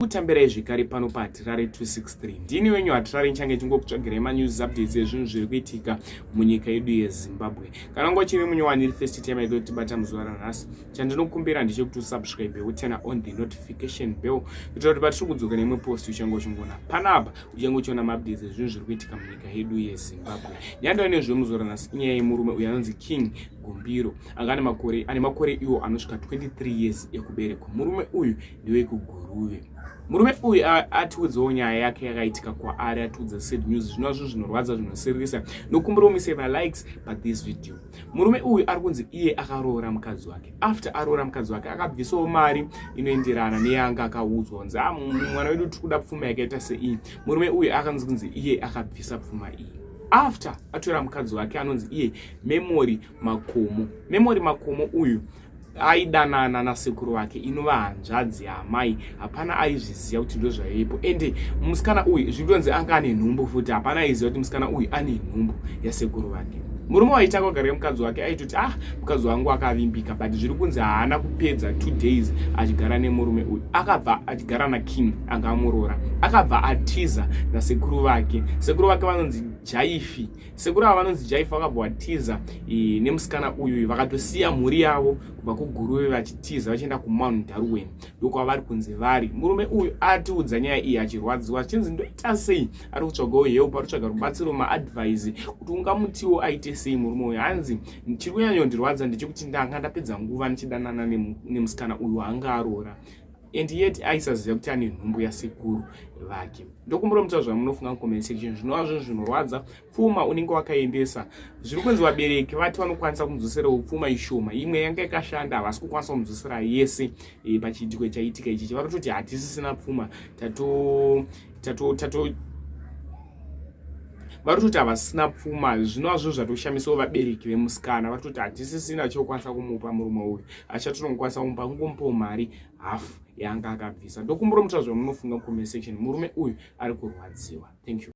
Kutamberai zvekare pano paHatirare 263. Ndini wenyu Hatirare nchange chingokutsvagirai manews updates ezvinhu zviri kuitika munyika yedu yeZimbabwe. Kana ngo chiri munyowani first time yedu tibata muzuva ranhasi, chandinokumbira ndechekuti usubscribe utena on the notification bell kuitira kuti patiri kudzoka nemwe post uchangochingona panapa uchangochiona maupdates ezvinhu zviri kuitika munyika yedu yeZimbabwe. Nyando ine muzuva ranhasi inyaya yemurume uyo anonzi King Gumbiro ane makore iwo anosvika 23 years ekuberekwa. Murume uyu ndiwe kuGuruve. Murume uyu atiudzawo nyaya yake yakaitika kwaari, atiudza sad news zvinazvo zvinorwadza zvinosereresa. Nokumbira umise likes pa this video. Murume uyu ari kunzi iye akaroora mukadzi wake. After aroora mukadzi wake akabvisawo mari inoenderana neyanga akaudzwa kunzi mwana wedu tiri kuda pfuma yakaita sei. Murume uyu akanzi kunzi iye akabvisa pfuma iyi after atora mukadzi wake anonzi iye Memory Makomo. Memory Makomo uyu aidanana nasekuru wake inova hanzvadzi yaamai, hapana aizviziva kuti ndo zvaivepo. Ende musikana uyu zvitonzi anga ane nhumbu futi, hapana aiziva kuti musikana uyu ane nhumbu yasekuru wake. Murume waitanga kugara mukadzi wake aitoti mukadzi wangu akavimbika, but zviri kunzi haana kupedza 2 days achigara nemurume uyu. Akabva achigara naKing anga amuroora, akabva atiza nasekuru vake. Sekuru vake vanonzi Jaifi. Sekuru ava vanonzi Jaifi vakabva vatiza nemusikana uyu, vakatosiya mhuri yavo kubva kuGuruve vachitiza vachienda kuMount Darwin, ndoko vari kunzi vari. Murume uyu atiudza nyaya iyi achirwadziwa achinzi ndoita sei, ari kutsvagawo help, ari kutsvaga rubatsiro maadvice kuti ungamutiwo aite sei murume uyu. Hanzi chiri kunyanyondirwadza ndechekuti ndanga ndapedza nguva ndichidanana nemusikana uyu waanga aroora, and yet aisaziva kuti ane nhumbu yasekuru vake. Ndokumbira mutaura zvamunofunga mucomment section, zvinova zvinhu zvinorwadza. Pfuma unenge wakaendesa, zviri kunzi vabereki vati vanokwanisa kumudzosera pfuma ishoma, imwe yanga yakashanda havasi kukwanisa kumudzosera yese pachiitiko chaitika ichichi. Varikutoti hatisisina pfuma, varikutoti havasina pfuma. Zvinova zvinhu zvatoshamisawo vabereki vemusikana. Varikutoti hatisisina chokwanisa kumupa murume uyu, achatonokwanisa kumupa kungomupawo mari hafu yaanga akabvisa. Ndokumbira mutaura zvamunofunga mucomment section. Murume uyu ari kurwadziwa. Thank you.